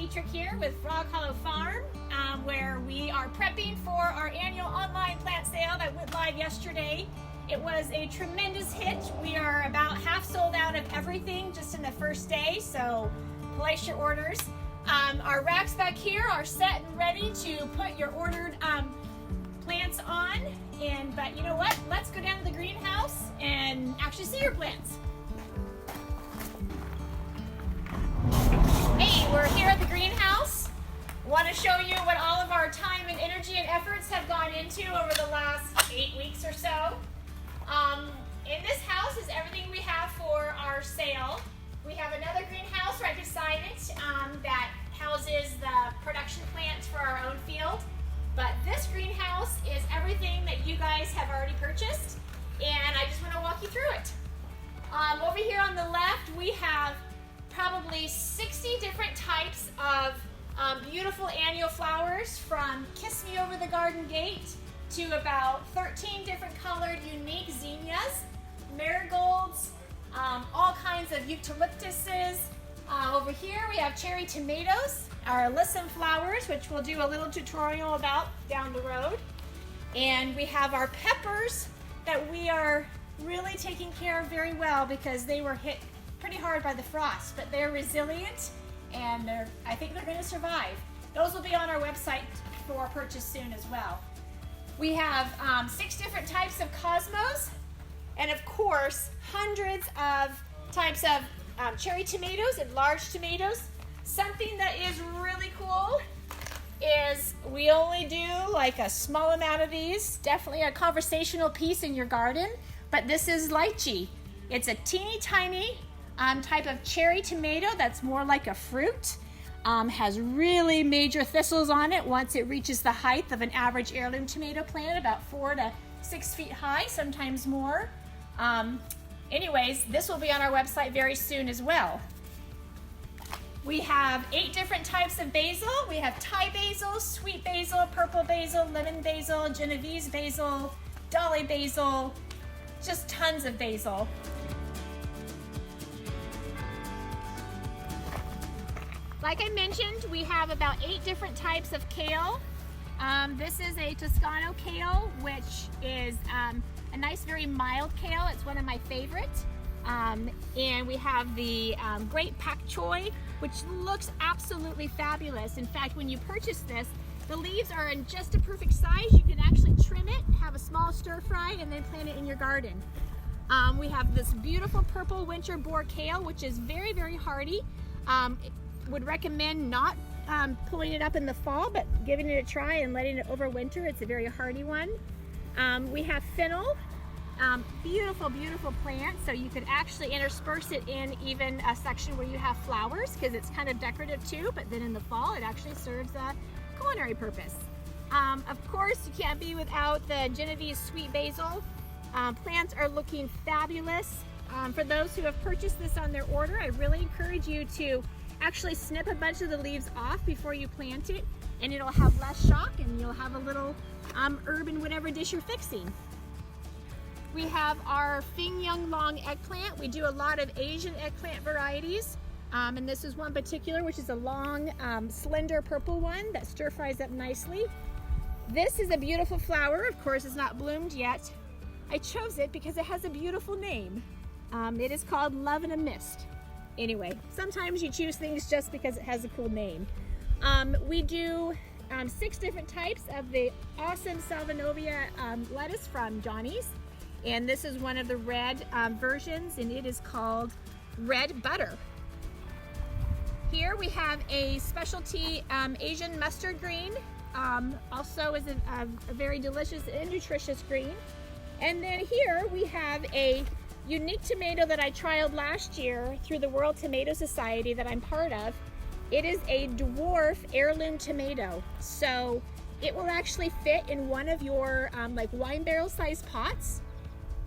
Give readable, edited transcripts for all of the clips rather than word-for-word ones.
Dietrich here with Frog Hollow Farm, where we are prepping for our annual online plant sale that went live yesterday. It was a tremendous hit. We are about half sold out of everything just in the first day, so place your orders. Our racks back here are set and ready to put your ordered plants on. But you know what? Let's go down to the greenhouse and actually see your plants. Hey, we're here at the greenhouse. Want to show you what all of our time and energy and efforts have gone into over the last 8 weeks or so. In this house is everything we have for our sale. We have another greenhouse right beside it that houses the production plants for our own field. But this greenhouse is everything that you guys have already purchased, and I just want to walk you through it. Over here on the left, we have probably 60 different types of beautiful annual flowers, from Kiss Me Over the Garden Gate to about 13 different colored unique zinnias, marigolds, all kinds of eucalyptuses. Over here we have cherry tomatoes, our alyssum flowers, which we'll do a little tutorial about down the road. And we have our peppers that we are really taking care of very well because they were hit pretty hard by the frost, but they're resilient and I think they're going to survive. Those will be on our website for purchase soon as well. We have 6 different types of cosmos, and of course hundreds of types of cherry tomatoes and large tomatoes. Something that is really cool is we only do like a small amount of these, definitely a conversational piece in your garden, but this is lychee. It's a teeny tiny type of cherry tomato that's more like a fruit. Has really major thistles on it once it reaches the height of an average heirloom tomato plant, about 4 to 6 feet high, sometimes more. Anyways, this will be on our website very soon as well. We have 8 different types of basil. We have Thai basil, sweet basil, purple basil, lemon basil, Genovese basil, Dolly basil, just tons of basil. Like I mentioned, we have about 8 different types of kale. This is a Toscano kale, which is a nice, very mild kale. It's one of my favorites. And we have the great pak choi, which looks absolutely fabulous. In fact, when you purchase this, the leaves are in just a perfect size. You can actually trim it, have a small stir fry, and then plant it in your garden. We have this beautiful purple winter boar kale, which is very, very hardy. Would recommend not pulling it up in the fall, but giving it a try and letting it overwinter. It's a very hardy one. We have fennel. Beautiful, beautiful plant. So you could actually intersperse it in even a section where you have flowers, because it's kind of decorative too, but then in the fall it actually serves a culinary purpose. Of course, you can't be without the Genovese sweet basil. Plants are looking fabulous. For those who have purchased this on their order, I really encourage you to actually snip a bunch of the leaves off before you plant it, and it'll have less shock and you'll have a little herb in whatever dish you're fixing. We have our Fing Young Long eggplant. We do a lot of Asian eggplant varieties, and this is one particular, which is a long, slender purple one that stir fries up nicely. This is a beautiful flower. Of course, it's not bloomed yet. I chose it because it has a beautiful name. It is called Love in a Mist. Anyway, sometimes you choose things just because it has a cool name. We do 6 different types of the awesome Salvinovia lettuce from Johnny's. And this is one of the red versions, and it is called Red Butter. Here we have a specialty Asian mustard green. Also is a very delicious and nutritious green. And then here we have a unique tomato that I trialed last year through the World Tomato Society that I'm part of. It is a dwarf heirloom tomato. So it will actually fit in one of your like wine barrel sized pots.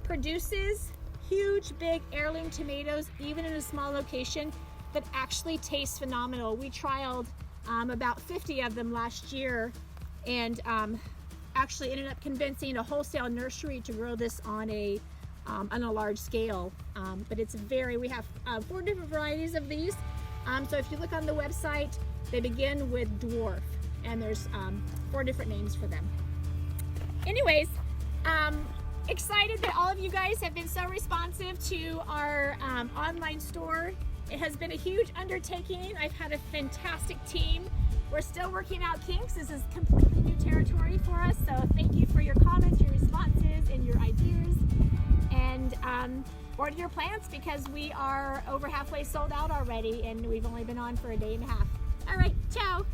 Produces huge, big heirloom tomatoes, even in a small location, that actually taste phenomenal. We trialed about 50 of them last year, and actually ended up convincing a wholesale nursery to grow this on a large scale. But it's we have 4 different varieties of these. So if you look on the website, they begin with dwarf, and there's 4 different names for them. Anyways, excited that all of you guys have been so responsive to our online store. It has been a huge undertaking. I've had a fantastic team. We're still working out kinks. This is completely new territory for us, so thank you for your comments, your responses, and your ideas. And order your plants because we are over halfway sold out already, and we've only been on for a day and a half. All right, ciao.